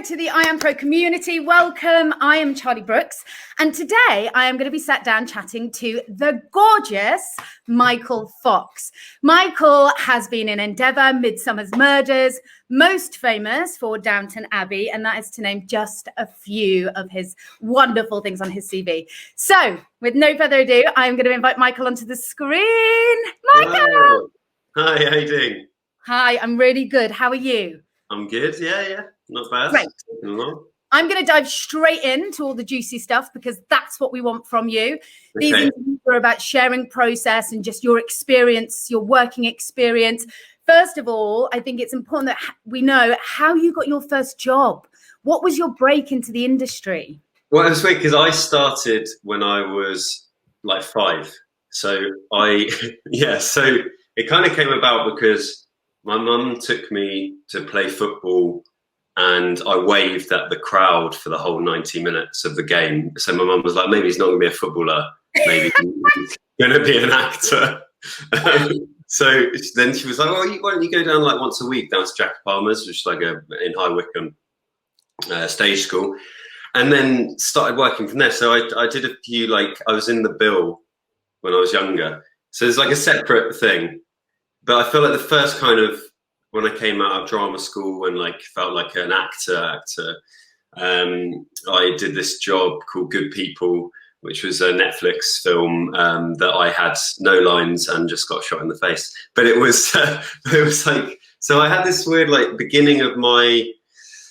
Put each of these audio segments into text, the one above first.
Hello to the IAMPRO community. Welcome. I am Charlie Brooks, and today I am going to be sat down chatting to the gorgeous Michael Fox. Michael has been in Endeavour, Midsummer's Murders, most famous for Downton Abbey, and that is to name just a few of his wonderful things on his CV. So, with no further ado, I'm going to invite Michael onto the screen. Michael! Hi, how you doing? Hi, I'm really good. How are you? I'm good, yeah, not bad. Great. I'm going to dive straight into all the juicy stuff because that's what we want from you. These interviews are about sharing process and just your experience, your working experience. First of all, I think it's important that we know how you got your first job. What was your break into the industry? Well, it was weird because I started when I was like 5. So so it kind of came about because my mum took me to play football and I waved at the crowd for the whole 90 minutes of the game. So my mum was like, maybe he's not going to be a footballer, maybe he's going to be an actor. So then she was like, well, why don't you go down like once a week down to Jack Palmer's, which is like in High Wycombe stage school, and then started working from there. So I did a few, I was in the bill when I was younger. So it's like a separate thing. But I feel like the first kind of, when I came out of drama school and felt like an actor, I did this job called Good People, which was a Netflix film that I had no lines and just got shot in the face. But it was so I had this weird beginning of my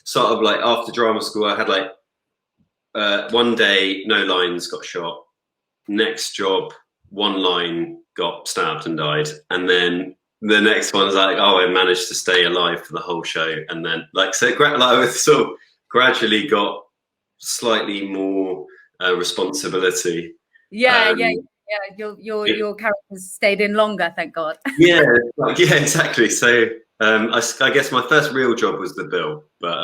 sort of after drama school, I had one day, no lines, got shot. Next job, one line, got stabbed and died. And then the next one was I managed to stay alive for the whole show. And then I sort of gradually got slightly more responsibility. Yeah. Your characters stayed in longer, thank God. Yeah, exactly. So I guess my first real job was the bill, but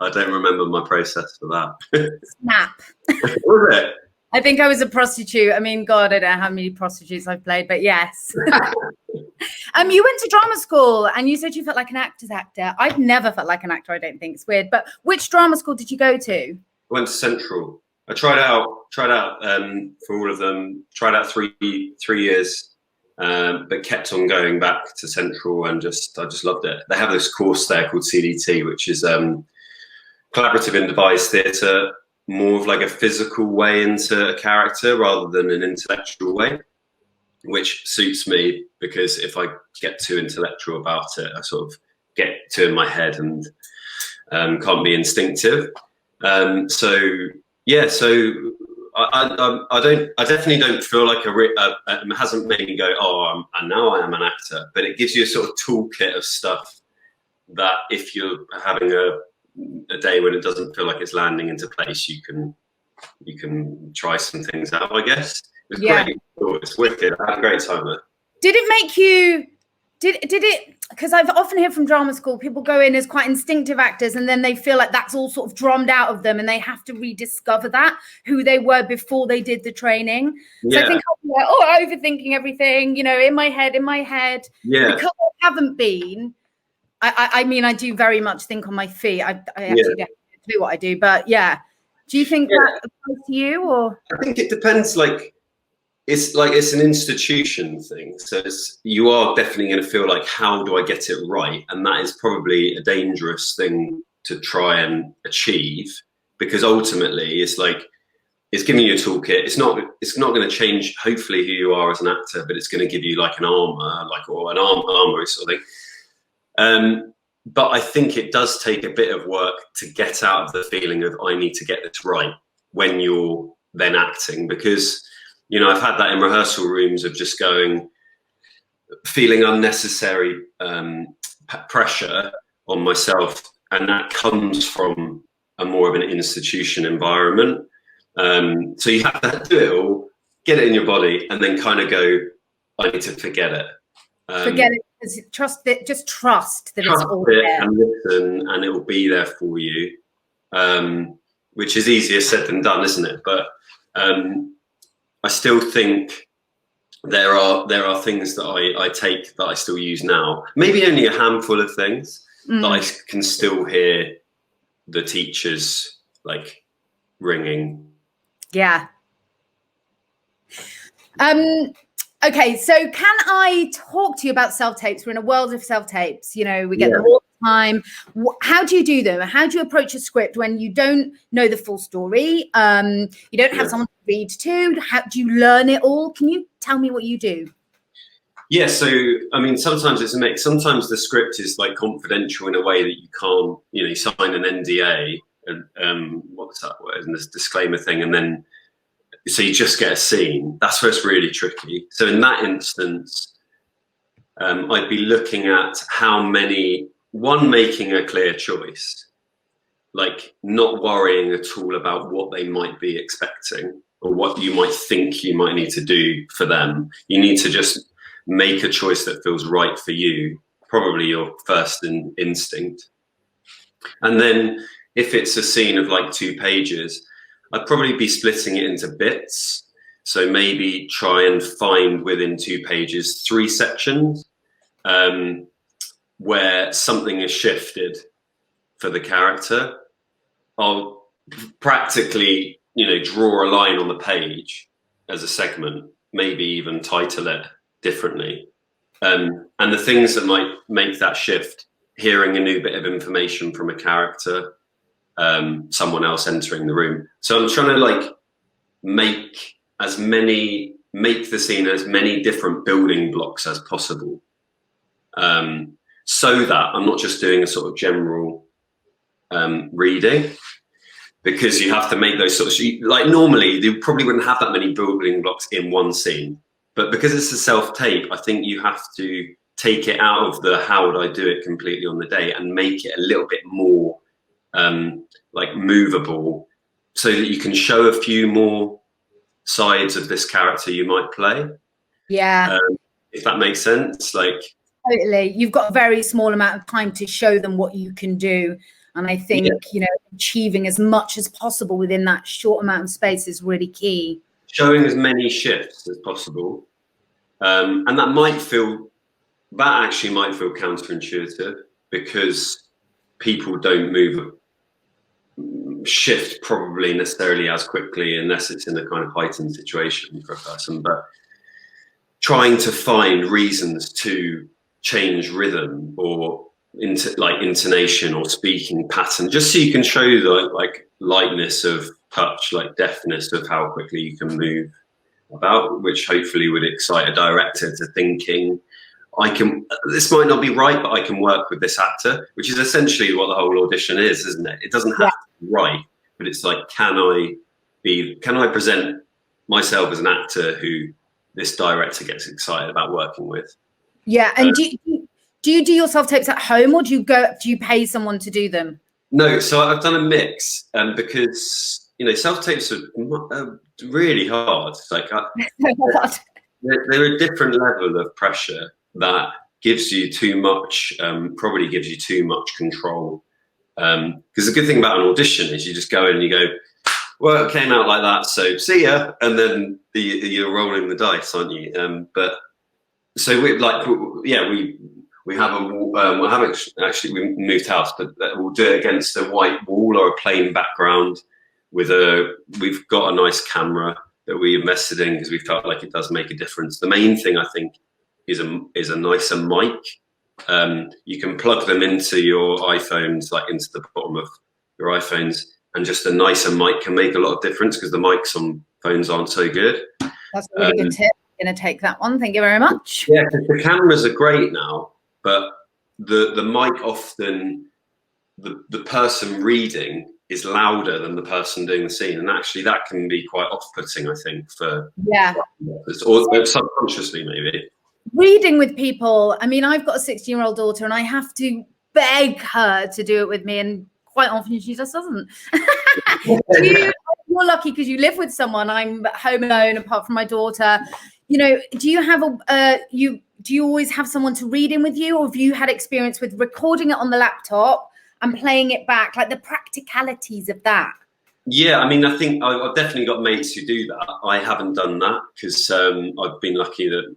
I don't remember my process for that. Snap. Was it? I think I was a prostitute. I mean, God, I don't know how many prostitutes I've played, but yes. You went to drama school and you said you felt like an actor's actor. I've never felt like an actor, I don't think. It's weird. But which drama school did you go to? I went to Central. I tried out for all of them, tried out 3 years, but kept on going back to Central and I just loved it. They have this course there called CDT, which is collaborative and devised theatre, more of a physical way into a character rather than an intellectual way, which suits me because if I get too intellectual about it, I sort of get too in my head and can't be instinctive. So I definitely don't feel like it hasn't made me go, and now I am an actor, but it gives you a sort of toolkit of stuff that if you're having a day when it doesn't feel like it's landing into place, you can try some things out, I guess. It was great. It's wicked. I had a great time there. Did it make you, did it, because I've often heard from drama school, people go in as quite instinctive actors and then they feel like that's all sort of drummed out of them and they have to rediscover that, who they were before they did the training. So I think I'm overthinking everything, in my head. Yeah. Because I haven't been, I mean, I do very much think on my feet. I actually don't do what I do, but yeah. Do you think that applies to you, or? I think it depends. It's an institution thing, so you are definitely going to feel like, how do I get it right? And that is probably a dangerous thing to try and achieve, because ultimately it's giving you a toolkit. It's not going to change hopefully who you are as an actor, but it's going to give you an armor, or an armor sort of thing. But I think it does take a bit of work to get out of the feeling of I need to get this right when you're then acting, because I've had that in rehearsal rooms of just feeling unnecessary pressure on myself, and that comes from a more of an institution environment. So you have to do it all, get it in your body, and then kind of go, I need to forget it. Forget it. Trust that it's all there, and listen, and it will be there for you, which is easier said than done, isn't it? But I still think there are things that I take that I still use now. Maybe only a handful of things that I can still hear the teachers like ringing. Yeah. Okay, so can I talk to you about self-tapes? We're in a world of self-tapes, you know, we get them all the time. How do you do them? How do you approach a script when you don't know the full story? You don't have someone to read to. How do you learn it all? Can you tell me what you do? Yeah, so I mean, sometimes it's a mix. Sometimes the script is like confidential in a way that you can't, you know, you sign an NDA and what's that word, and this disclaimer thing, and then so you just get a scene. That's where it's really tricky. So in that instance, I'd be looking at how many, making a clear choice, like not worrying at all about what they might be expecting or what you might think you might need to do for them. You need to just make a choice that feels right for you, probably your first instinct. And then if it's a scene of like 2 pages, I'd probably be splitting it into bits. So maybe try and find within 2 pages 3 sections where something is shifted for the character. I'll practically, you know, draw a line on the page as a segment, maybe even title it differently. And the things that might make that shift: hearing a new bit of information from a character, someone else entering the room. So I'm trying to like make the scene as many different building blocks as possible, so that I'm not just doing a sort of general reading, because you have to make those sort of, like normally you probably wouldn't have that many building blocks in one scene, but because it's a self-tape, I think you have to take it out of the how would I do it completely on the day and make it a little bit more like movable, so that you can show a few more sides of this character you might play. Yeah. If that makes sense. Like, totally. You've got a very small amount of time to show them what you can do. And I think, you know, achieving as much as possible within that short amount of space is really key. Showing as many shifts as possible. And that actually might feel counterintuitive, because people don't shift probably necessarily as quickly unless it's in a kind of heightened situation for a person. But trying to find reasons to change rhythm or intonation or speaking pattern, just so you can show the like lightness of touch, like deftness of how quickly you can move about, which hopefully would excite a director to thinking, this might not be right, but I can work with this actor, which is essentially what the whole audition is, isn't it? It doesn't have to be right, but it's like, can I present myself as an actor who this director gets excited about working with? Yeah. And do you do your self-tapes at home, or do you pay someone to do them? No, so I've done a mix, because, you know, self-tapes are really hard. It's like they're a different level of pressure that gives you too much, probably gives you too much control. Because the good thing about an audition is you just go in and you go, well, it came out like that, so see ya, and then you're rolling the dice, aren't you? But so we moved house, but we'll do it against a white wall or a plain background we've got a nice camera that we invested in because we felt like it does make a difference. The main thing, I think, is a nicer mic. You can plug them into your iPhones, like into the bottom of your iPhones, and just a nicer mic can make a lot of difference, because the mics on phones aren't so good. That's a really good tip. I'm going to take that one. Thank you very much. Yeah, the cameras are great now, but the mic often, the person reading is louder than the person doing the scene, and actually that can be quite off-putting, I think, for or subconsciously maybe. Reading with people, I mean, I've got a 16-year-old daughter, and I have to beg her to do it with me, and quite often she just doesn't. You're lucky because you live with someone. I'm home alone apart from my daughter. You know, do you have do you always have someone to read in with you, or have you had experience with recording it on the laptop and playing it back, like the practicalities of that? Yeah, I mean, I think I've definitely got mates who do that. I haven't done that because I've been lucky that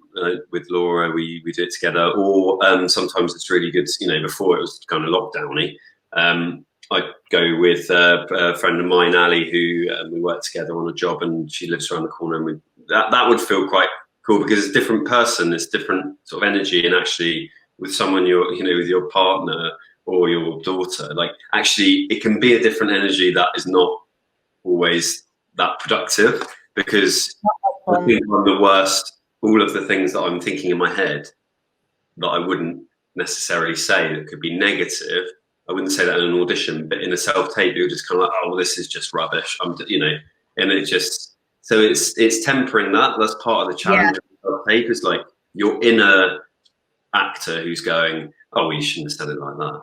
with Laura we do it together, or sometimes it's really good, you know, before it was kind of lockdowny. I'd go with a friend of mine, Ali, who we work together on a job, and she lives around the corner, and that would feel quite cool because it's a different person, it's different sort of energy, and actually with someone with your partner or your daughter, like actually it can be a different energy that is not always that productive, because I think I'm the worst. All of the things that I'm thinking in my head that I wouldn't necessarily say that could be negative, I wouldn't say that in an audition, but in a self-tape, you're just kind of like, oh, well, this is just rubbish. And it just, so it's tempering that. That's part of the challenge of self-tape, is like your inner actor who's going, oh, well, you shouldn't have said it like that.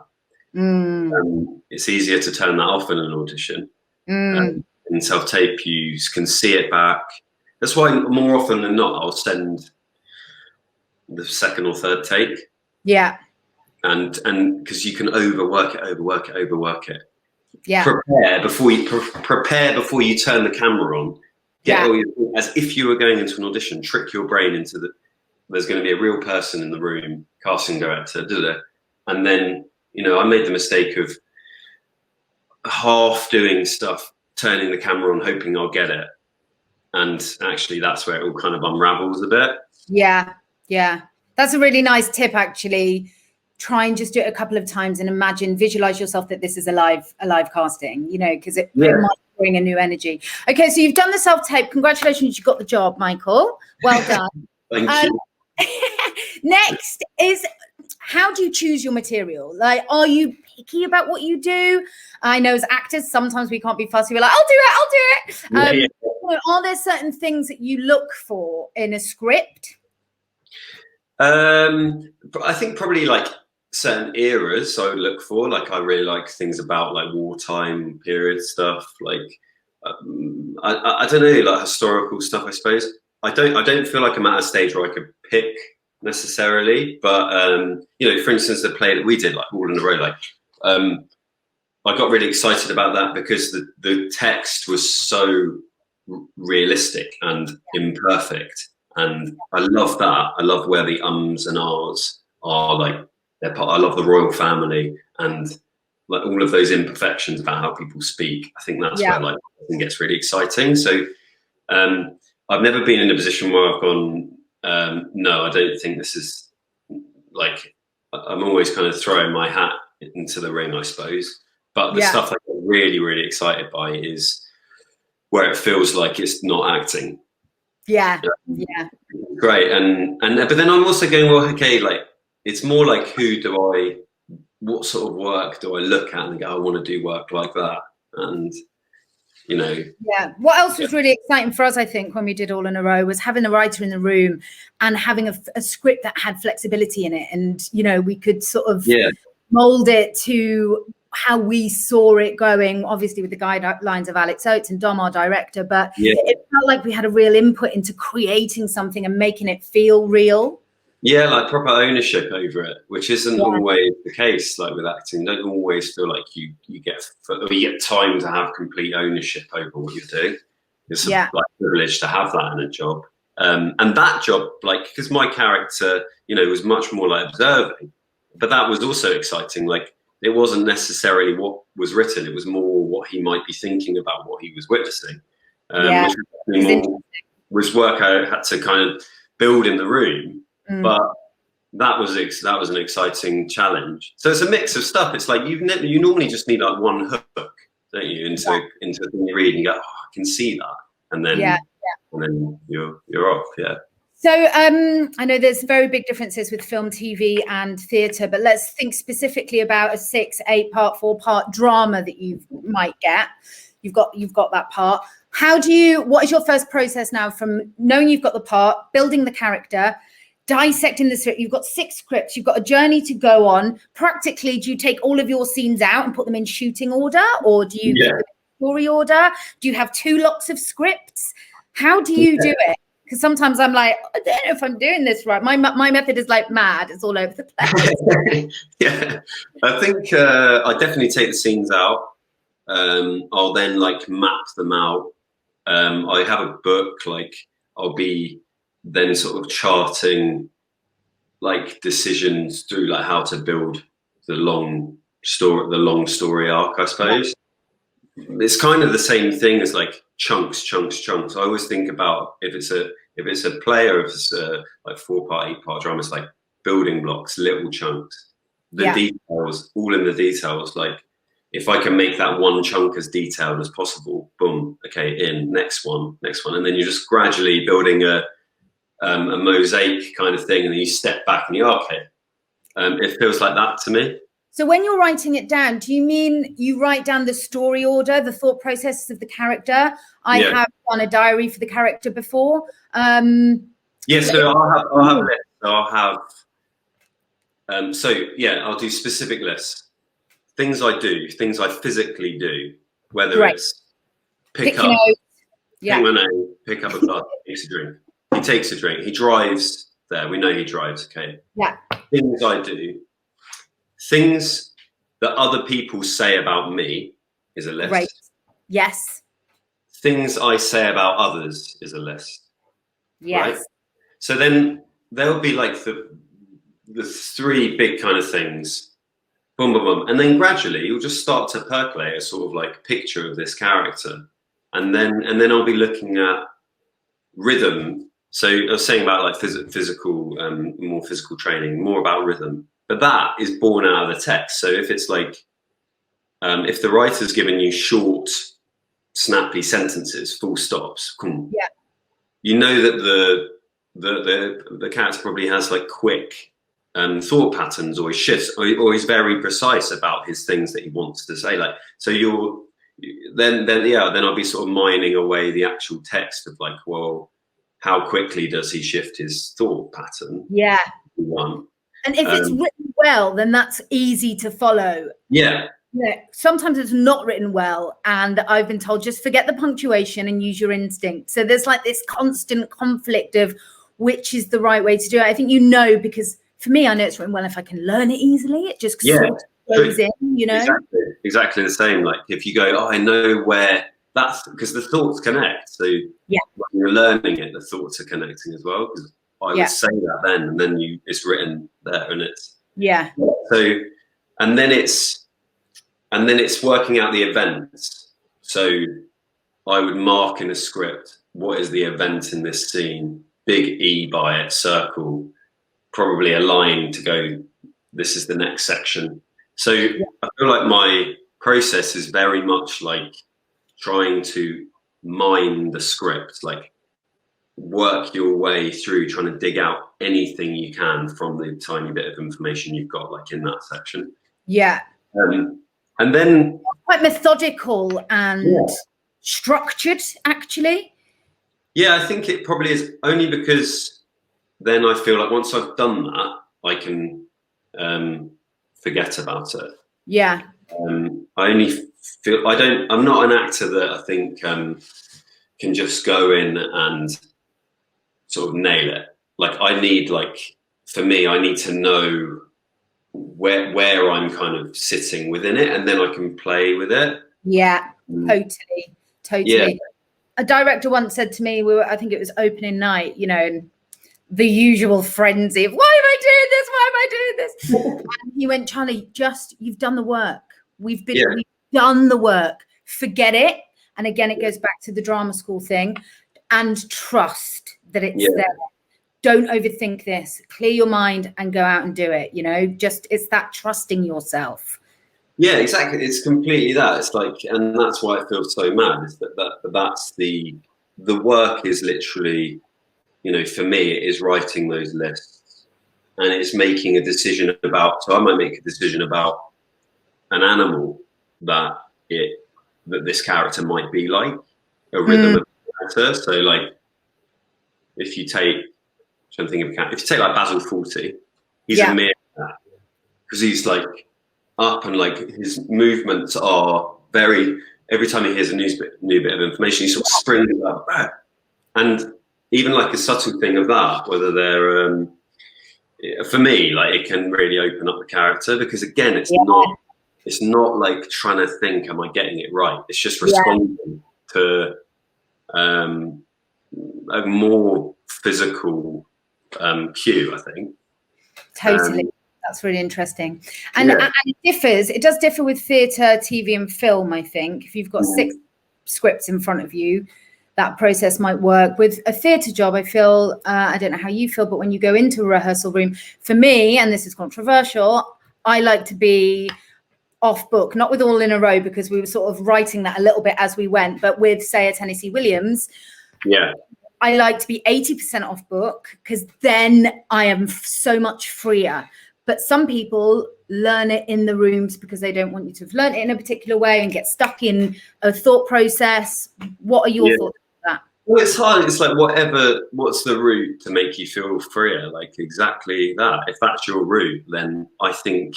It's easier to turn that off in an audition. In self-tape, you can see it back. That's why more often than not, I'll send the second or third take. Yeah. And because you can overwork it. Yeah. Prepare before you turn the camera on. As if you were going into an audition. Trick your brain into there's going to be a real person in the room, casting director, and then I made the mistake of half doing stuff, turning the camera on, hoping I'll get it, and actually that's where it all kind of unravels a bit. Yeah, that's a really nice tip, actually. Try and just do it a couple of times and visualize yourself that this is a live casting, because it might bring a new energy. Okay, so you've done the self-tape. Congratulations, you got the job, Michael. Well done. Thank you. Next is, how do you choose your material? Like, are you picky about what you do? I know as actors, sometimes we can't be fussy. We're like, I'll do it. Are there certain things that you look for in a script? I think probably like certain eras I would look for. Like, I really like things about like wartime period stuff. Like, I don't know, like historical stuff, I suppose. I don't feel like I'm at a stage where I could pick necessarily, but for instance, the play that we did, like All in a Row, like I got really excited about that because the text was so realistic and imperfect, and I love that. I love where the ums and ahs are, like they're part. I love the royal family and like all of those imperfections about how people speak. I think that's where like it gets really exciting. So I've never been in a position where I've gone, no, I don't think this is, like, I'm always kind of throwing my hat into the ring, I suppose. But the stuff that I'm really, really excited by is where it feels like it's not acting. Yeah. Great. And but then I'm also going, well, okay, like, it's more like what sort of work do I look at and go, I want to do work like that. And, what else was really exciting for us, I think, when we did All in a Row, was having a writer in the room and having a script that had flexibility in it, and we could sort of mold it to how we saw it going, obviously with the guidelines of Alex Oates and Dom, our director, but it felt like we had a real input into creating something and making it feel real. Yeah, like proper ownership over it, which isn't always the case. Like with acting, you don't always feel like you get time to have complete ownership over what you're doing. It's a privilege to have that in a job. And that job, like, because my character, was much more like observing, but that was also exciting. Like, it wasn't necessarily what was written; it was more what he might be thinking about what he was witnessing. Which was work I had to kind of build in the room. But that was an exciting challenge. So it's a mix of stuff. It's like you normally just need like one hook, don't you, into the thing you read, and you go, oh, I can see that, and then and then you're off. Yeah. So I know there's very big differences with film, TV, and theatre, but let's think specifically about a 6, 8-part, 4-part drama that you might get. You've got that part. What is your first process now from knowing you've got the part, building the character, dissecting the script? You've got 6 scripts, you've got a journey to go on. Practically, do you take all of your scenes out and put them in shooting order, or do you put them in story order? Do you have 2 lots of scripts? How do you do it? Because sometimes I'm like, I don't know if I'm doing this right. My method is like mad. It's all over the place. I think I definitely take the scenes out. I'll then like map them out. I have a book, like I'll be then sort of charting like decisions through like how to build the long story arc, I suppose. it's kind of the same thing as like chunks. I always think about if it's a play or if it's a like 4-part, 8-part drama, it's like building blocks, little chunks. The details, all in the details. Like if I can make that one chunk as detailed as possible, boom, okay, in next one, and then you're just gradually building a mosaic kind of thing, and then you step back and you're okay. It feels like that to me. So when you're writing it down, do you mean you write down the story order, the thought processes of the character? I have done a diary for the character before. So I'll have lists. I'll have I'll do specific lists. Things I do, things I physically do, whether it's pick up my name, pick up a glass, takes a drink. He takes a drink. He drives there. We know he drives. Okay. Yeah. Things I do. Things that other people say about me is a list. Right. Yes. Things I say about others is a list. Yes. Right? So then there'll be like the 3 big kind of things. Boom, boom, boom. And then gradually you'll just start to percolate a sort of like picture of this character. And then I'll be looking at rhythm. So I was saying about like physical, more physical training, more about rhythm. But that is born out of the text. So if it's like, if the writer's given you short, snappy sentences, full stops, you know that the character probably has like quick thought patterns, or he shifts, or he's very precise about his things that he wants to say. Like, so then I'll be sort of mining away the actual text of like, well, how quickly does he shift his thought pattern? Yeah. One. And if it's written well, then that's easy to follow. Yeah. Yeah. Sometimes it's not written well, and I've been told just forget the punctuation and use your instinct. So there's like this constant conflict of which is the right way to do it. I think because for me, I know it's written well if I can learn it easily. It just sort of goes in, you know. Exactly the same. Like if you go, I know where that's because the thoughts connect. So when you're learning it, the thoughts are connecting as well. Because I would say that then, and then it's written there, and it's So, and then it's working out the events. So I would mark in a script, what is the event in this scene? Big E by it, circle, probably a line to go, this is the next section. So I feel like my process is very much like trying to mine the script, like work your way through trying to dig out anything you can from the tiny bit of information you've got like in that section. And then quite methodical and structured, actually. I think it probably is, only because then I feel like once I've done that, I can forget about it. I only feel I'm not an actor that I think can just go in and sort of nail it. Like I need, for me, I need to know where I'm kind of sitting within it, and then I can play with it. Totally. A director once said to me, I think it was opening night, you know, the usual frenzy of why am I doing this? And he went, Charlie, you've done the work. We've done the work. Forget it. And again, it goes back to the drama school thing, and trust that it's there. Don't overthink this. Clear your mind and go out and do it. You know, it's that trusting yourself. Yeah, exactly. It's completely that. It's like, and that's why it feels so mad. Is that's the work is literally, you know, for me, it is writing those lists, and it's making a decision about. So I might make a decision about an animal that this character might be like, a rhythm of character. So like, if you take, if you take like Basil Fawlty, he's a mere cat, because he's like up, and like his movements are every time he hears a new bit of information, he sort of springs up. And even like a subtle thing of that, whether they're for me, like it can really open up the character, because again, it's not like trying to think, am I getting it right? It's just responding to a more physical cue, I think. Totally. That's really interesting. And it does differ with theatre, TV and film, I think. If you've got 6 scripts in front of you, that process might work. With a theatre job, I feel, I don't know how you feel, but when you go into a rehearsal room, for me, and this is controversial, I like to be off book, not with all in a row, because we were sort of writing that a little bit as we went, but with, say, a Tennessee Williams, I like to be 80% off book, because then I am so much freer. But some people learn it in the rooms because they don't want you to have learned it in a particular way and get stuck in a thought process. What are your thoughts on that? Well, it's hard. It's like what's the route to make you feel freer? Like exactly that. If that's your route, then I think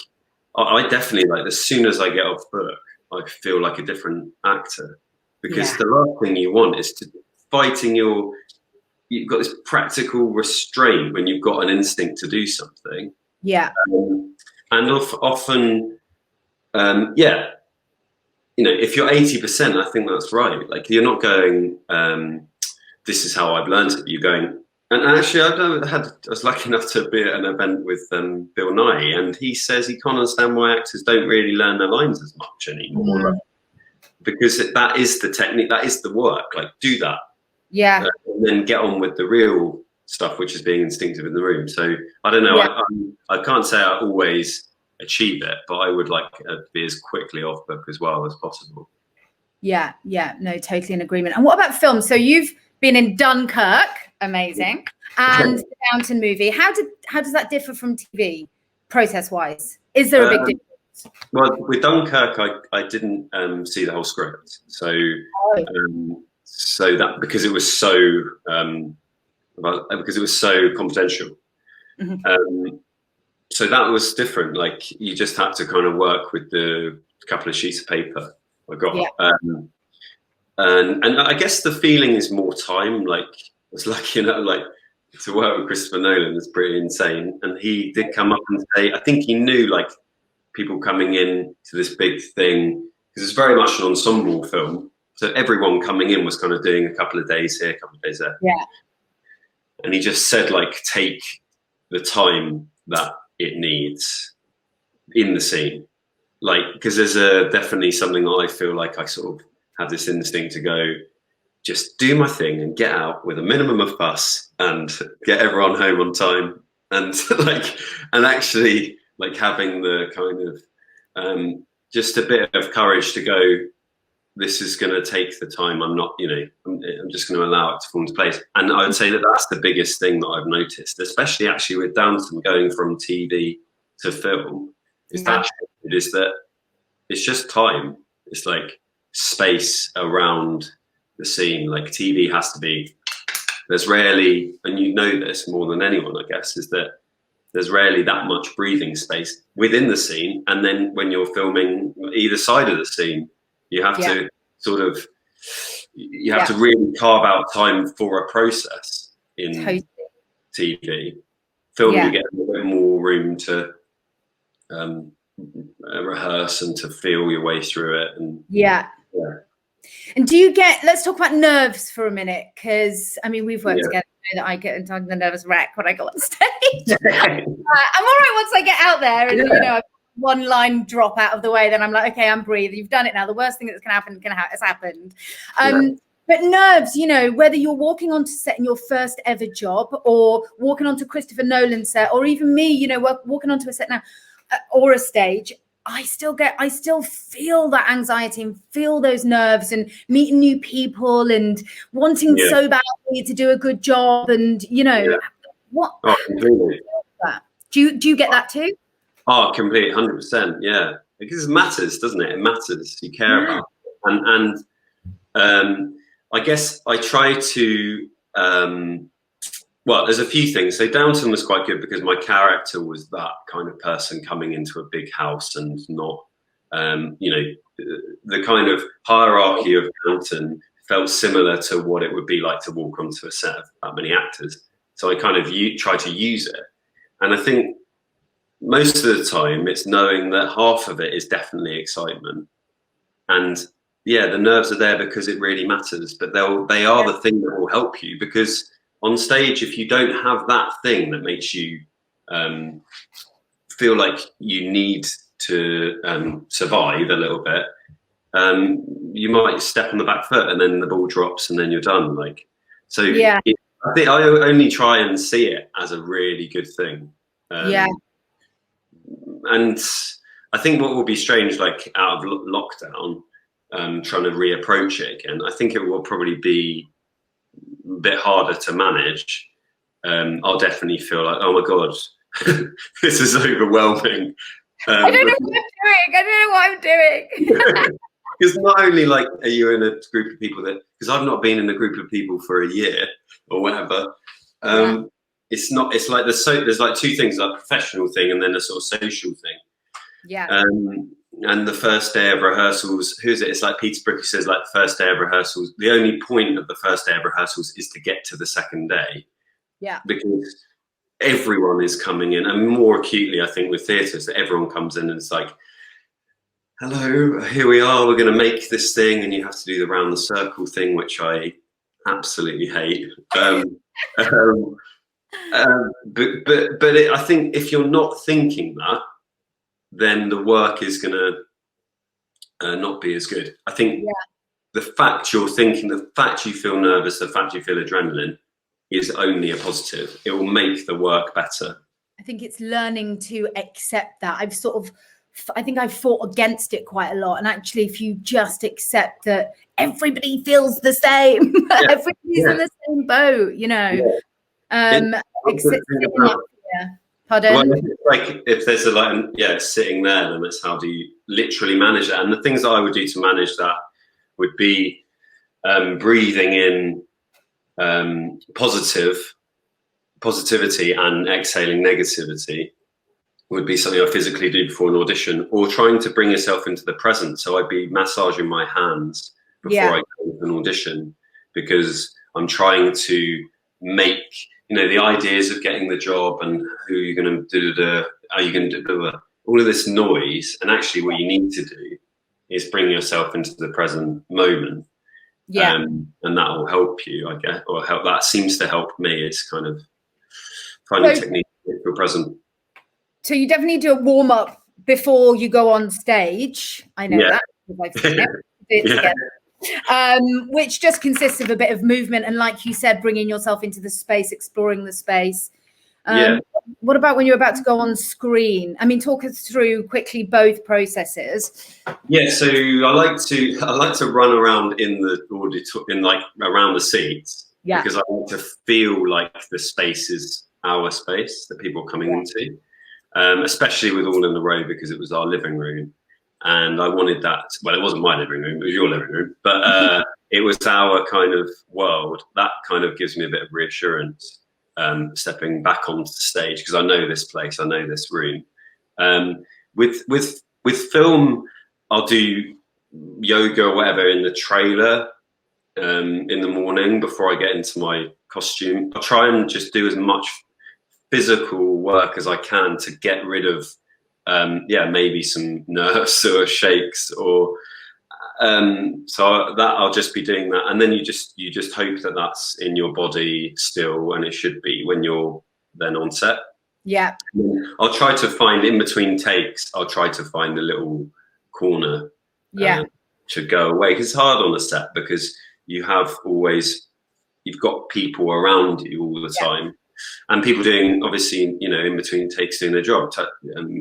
I definitely, like, as soon as I get off book, I feel like a different actor, because the last thing you want is to fighting you've got this practical restraint when you've got an instinct to do something. Yeah. And often, you know, if you're 80%, I think that's right. Like, you're not going, this is how I've learned it. You're going, and actually, I was lucky enough to be at an event with Bill Nye, and he says he can't understand why actors don't really learn their lines as much anymore. Like, because that is the technique, that is the work. Like, do that. Yeah. And then get on with the real stuff, which is being instinctive in the room. So I don't know. I can't say I always achieve it, but I would like to be as quickly off book as well as possible. Yeah, no, totally in agreement. And what about film? So you've been in Dunkirk, amazing, and the Downton movie. How does that differ from TV process wise? Is there a big difference? Well, with Dunkirk, I didn't see the whole script, so that because it was so confidential. So that was different. Like, you just had to kind of work with the couple of sheets of paper I got. And I guess the feeling is more time. Like, I was lucky enough, like, to work with Christopher Nolan was pretty insane. And he did come up and say, I think he knew, like, people coming in to this big thing, because it's very much an ensemble film. So everyone coming in was kind of doing a couple of days here, a couple of days there. Yeah. And he just said, like, take the time that it needs in the scene. Like, because there's definitely something that I feel like I sort of have this instinct to go, just do my thing and get out with a minimum of fuss and get everyone home on time. And actually, like, having the kind of, just a bit of courage to go, this is going to take the time. I'm not, you know, I'm just going to allow it to fall into place. And I would say that that's the biggest thing that I've noticed, especially actually with Downton going from TV to film, is that it's just time. It's like space around the scene. Like, TV has to be, there's rarely, and you know this more than anyone, I guess, is that there's rarely that much breathing space within the scene. And then when you're filming either side of the scene, you have to sort of, you have to really carve out time for a process in TV. Film, you get a little bit more room to rehearse and to feel your way through it. And And do you get, let's talk about nerves for a minute, because, I mean, we've worked together, I know that I get into the nervous wreck when I go on stage. I'm all right once I get out there and, you know, one line drop out of the way, then I'm like, okay, I'm breathing. You've done it now. The worst thing that's going to happen has happened. But nerves, you know, whether you're walking onto set in your first ever job, or walking onto Christopher Nolan's set, or even me, you know, walking onto a set now or a stage, I still feel that anxiety and feel those nerves, and meeting new people and wanting so badly to do a good job. And, you know, what? Oh, completely. Do you get that too? Oh, completely, 100%. Yeah, because it matters, doesn't it? It matters. You care about it. And I guess I try to. Well, there's a few things. So Downton was quite good because my character was that kind of person coming into a big house and not, you know, the kind of hierarchy of Downton felt similar to what it would be like to walk onto a set of that many actors. So I kind of try to use it. And I think most of the time it's knowing that half of it is definitely excitement. And yeah, the nerves are there because it really matters, but they are the thing that will help you, because on stage, if you don't have that thing that makes you feel like you need to survive a little bit, you might step on the back foot and then the ball drops and then you're done. Like, so Yeah. I think I only try and see it as a really good thing. Yeah. And I think what will be strange, like out of lockdown, trying to reapproach it again, I think it will probably be a bit harder to manage. I'll definitely feel like, oh my God, this is overwhelming. I don't know what I'm doing. Because not only like are you in a group of people that, because I've not been in a group of people for a year or whatever. It's not. It's like there's like two things, like professional thing and then a sort of social thing. Yeah. And the first day of rehearsals, who's it? It's like Peter Brook, who says like the first day of rehearsals. The only point of the first day of rehearsals is to get to the second day. Yeah. Because everyone is coming in, and more acutely, I think, with theatres, that everyone comes in and it's like, hello, here we are, we're going to make this thing, and you have to do the round the circle thing, which I absolutely hate. But I think if you're not thinking that, then the work is going to not be as good. I think the fact you're thinking, the fact you feel nervous, the fact you feel adrenaline is only a positive. It will make the work better. I think it's learning to accept that. I think I've fought against it quite a lot. And actually, if you just accept that everybody feels the same, everybody's in the same boat, you know. Pardon? Well, like if there's sitting there, then it's how do you literally manage that? And the things that I would do to manage that would be breathing in positivity and exhaling negativity. Would be something I physically do before an audition, or trying to bring yourself into the present. So I'd be massaging my hands before I go to an audition, because I'm trying to make, the ideas of getting the job and who you're going to do, are you going to do all of this noise. And actually what you need to do is bring yourself into the present moment. And that will help you, I guess, or help. That seems to help me. It's kind of finding techniques to feel present. So you definitely do a warm up before you go on stage. I know that because I've seen it. Which just consists of a bit of movement and, like you said, bringing yourself into the space, exploring the space. What about when you're about to go on screen? I mean, talk us through quickly both processes. Yeah, so I like to run around in the around the seats, because I want to feel like the space is our space that people are coming into. Especially with All in a Row, because it was our living room, and I wanted that. Well, it wasn't my living room; it was your living room, but it was our kind of world. That kind of gives me a bit of reassurance, stepping back onto the stage, because I know this place, I know this room. With film, I'll do yoga or whatever in the trailer in the morning before I get into my costume. I'll try and just do as much physical work as I can to get rid of maybe some nerves or shakes, or so that I'll just be doing that, and then you just hope that that's in your body still, and it should be when you're then on set. I'll try to find in between takes, I'll try to find a little corner to go away, because it's hard on a set, because you've got people around you all the time. And people doing, obviously, in between takes, doing their job,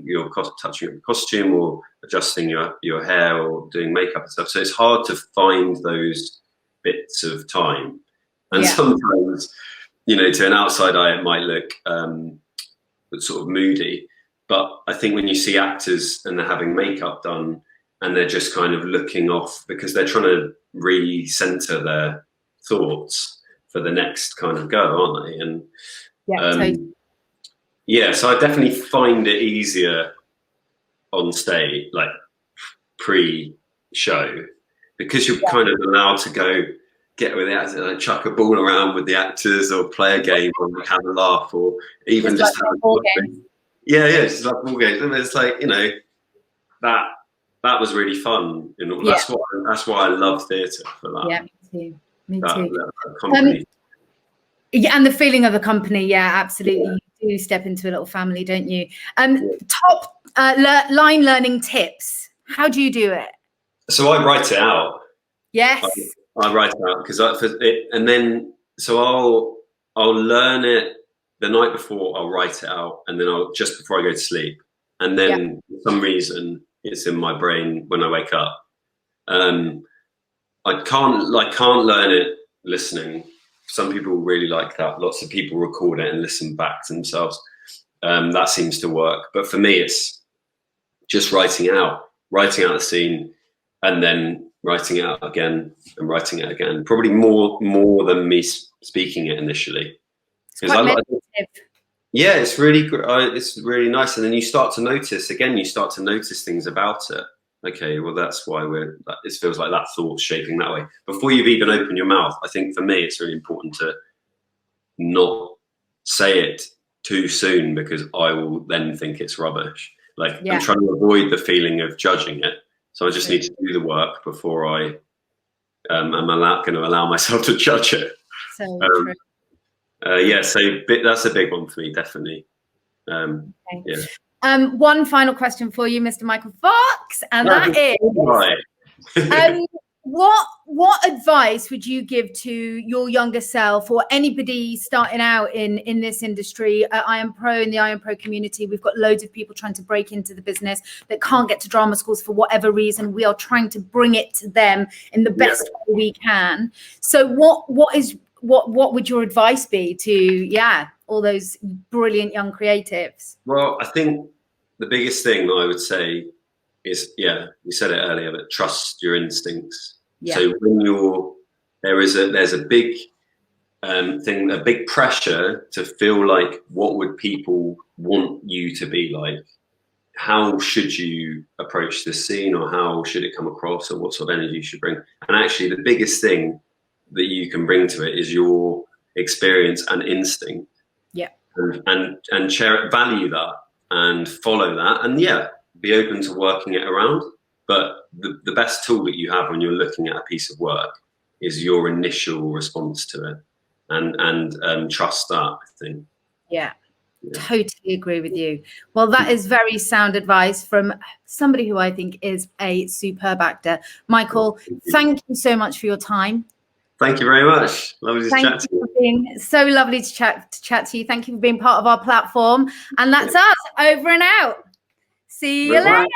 you're touching up your costume or adjusting your hair or doing makeup and stuff. So it's hard to find those bits of time. And sometimes, to an outside eye, it might look sort of moody. But I think when you see actors and they're having makeup done and they're just kind of looking off because they're trying to re-center their thoughts for the next kind of go, aren't they? And so I definitely find it easier on stage, like pre-show, because you're kind of allowed to go get with the actors, like chuck a ball around with the actors, or play a game, or have a laugh, or even just have a ball game. Just like ball games. And it's like, that was really fun. That's why I love theatre, for that. Me too. That company. And the feeling of the company, absolutely. do step into a little family, don't you? Top line learning tips. How do you do it? So I write it out. Yes. I write it out because and then I'll learn it the night before. I'll write it out, and then just before I go to sleep, and then for some reason it's in my brain when I wake up. I can't learn it listening. Some people really like that. Lots of people record it and listen back to themselves. That seems to work. But for me, it's just writing out the scene, and then writing it out again and writing it again. Probably more than me speaking it initially. Yeah, it's really good. It's really nice. And then you start to notice things about it. Okay, well, that's why it feels like that thought's shaping that way. Before you've even opened your mouth, I think for me, it's really important to not say it too soon, because I will then think it's rubbish. I'm trying to avoid the feeling of judging it. So I just need to do the work before I am going to allow myself to judge it. So true. So that's a big one for me, definitely. Yeah. One final question for you, Mr. Michael Fox, and that is, what advice would you give to your younger self, or anybody starting out in this industry at IAMPRO, in the IAMPRO community? We've got loads of people trying to break into the business that can't get to drama schools for whatever reason. We are trying to bring it to them in the best way we can. So what would your advice be to all those brilliant young creatives? Well, I think the biggest thing that I would say is, we said it earlier, but trust your instincts. Yeah. So when there's a big thing, a big pressure to feel like, what would people want you to be like? How should you approach this scene, or how should it come across, or what sort of energy you should bring? And actually, the biggest thing that you can bring to it is your experience and instinct. Yeah. And share it, value that, and follow that, and be open to working it around. But the best tool that you have when you're looking at a piece of work is your initial response to it, and trust that, I think. Yeah. Totally agree with you. Well, that is very sound advice from somebody who I think is a superb actor. Michael, thank you so much for your time. Thank you very much. Lovely to chat to you. So lovely to chat to you. Thank you for being part of our platform. And that's us, over and out. See you later.